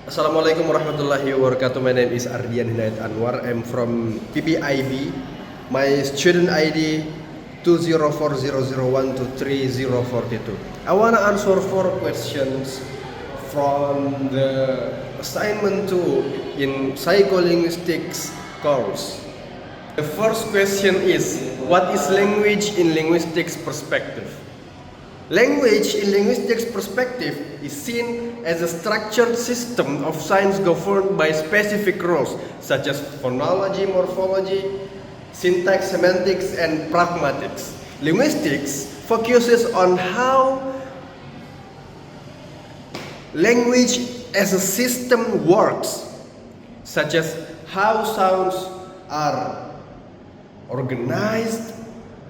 Assalamualaikum warahmatullahi wabarakatuh. My name is Ardian Hidayat Anwar. I'm from PBIB. My student ID 2040001233042. I want to answer 4 questions from the assignment 2 in psycholinguistics course. The first question is, what is language in linguistics perspective? Language in linguistics perspective is seen as a structured system of science governed by specific rules such as phonology, morphology, syntax, semantics, and pragmatics. Linguistics focuses on how language as a system works, such as how sounds are organized,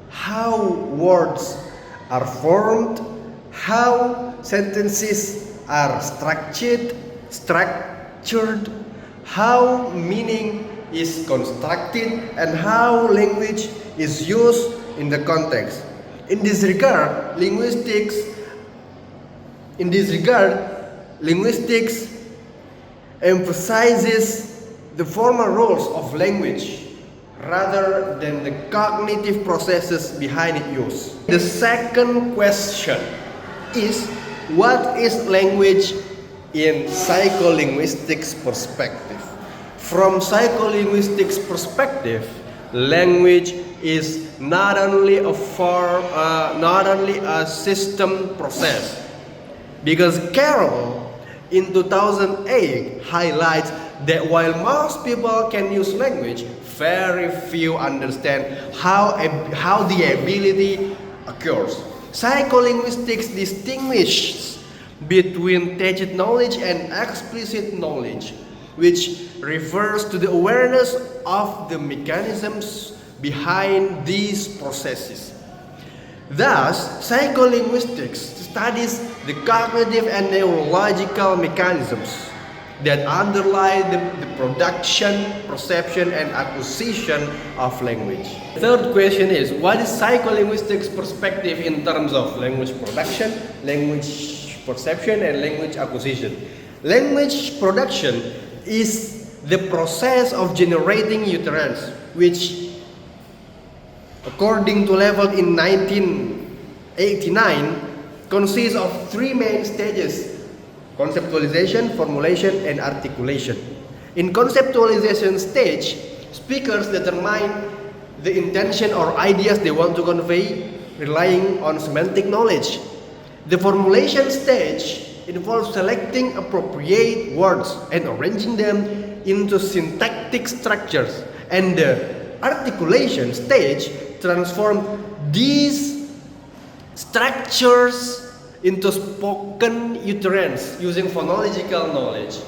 how words are formed, how sentences are structured, how meaning is constructed, and how language is used in the context. In this regard, linguistics emphasizes the formal rules of language rather than the cognitive processes behind its use. The second question is, what is language in psycholinguistics perspective? From psycholinguistics perspective, language is not only a system process, because Carroll in 2008 highlights that while most people can use language, very few understand how the ability occurs. Psycholinguistics distinguishes between tacit knowledge and explicit knowledge, which refers to the awareness of the mechanisms behind these processes. Thus, psycholinguistics studies the cognitive and neurological mechanisms that underlie the production, perception, and acquisition of language. The third question is, what is psycholinguistics perspective in terms of language production, language perception, and language acquisition? Language production is the process of generating utterance, which, according to Level in 1989, consists of 3 main stages: conceptualization, formulation, and articulation. In conceptualization stage, speakers determine the intention or ideas they want to convey, relying on semantic knowledge. The formulation stage involves selecting appropriate words and arranging them into syntactic structures, and the articulation stage transforms these structures into spoken utterance using phonological knowledge.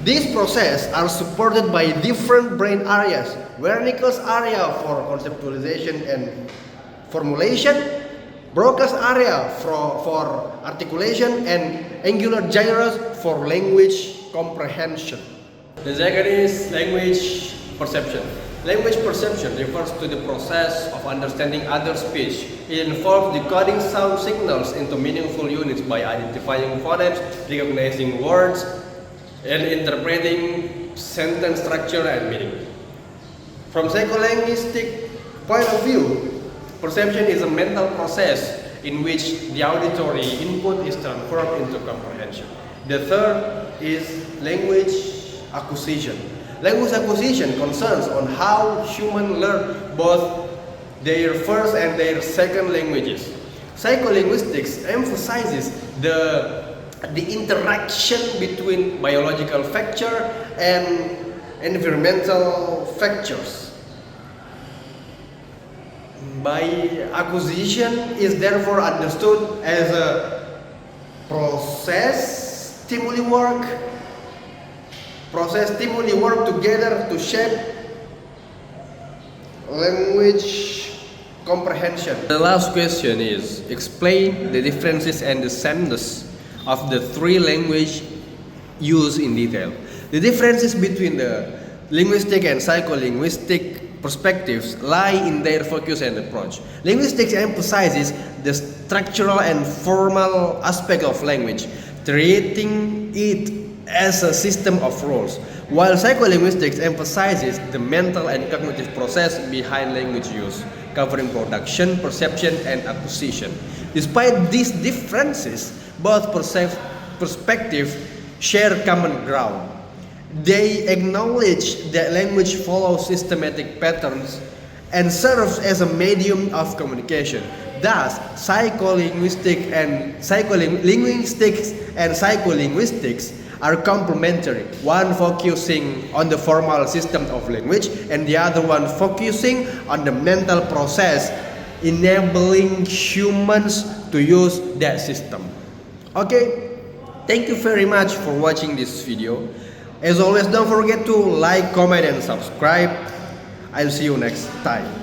These processes are supported by different brain areas: Wernicke's area for conceptualization and formulation, Broca's area for articulation, and angular gyrus for language comprehension. The second is language perception. Language perception refers to the process of understanding other speech. It involves decoding sound signals into meaningful units by identifying phonemes, recognizing words, and interpreting sentence structure and meaning. From psycholinguistic point of view, perception is a mental process in which the auditory input is transformed into comprehension. The third is language acquisition. Language acquisition concerns on how humans learn both their first and their second languages. Psycholinguistics emphasizes the interaction between biological factor and environmental factors. By acquisition is therefore understood as a process stimuli work together to shape language comprehension. The last question is, explain the differences and the sameness of the 3 languages used in detail. The differences between the linguistic and psycholinguistic perspectives lie in their focus and approach. Linguistics emphasizes the structural and formal aspect of language, treating it as a system of rules, while psycholinguistics emphasizes the mental and cognitive process behind language use, covering production, perception, and acquisition. Despite these differences, both perspectives share common ground. They acknowledge that language follows systematic patterns and serves as a medium of communication. Thus, psycholinguistics and psycholinguistics are complementary, one focusing on the formal system of language and the other one focusing on the mental process enabling humans to use that system. Okay, thank you very much for watching this video. As always, don't forget to like, comment, and subscribe. I'll see you next time.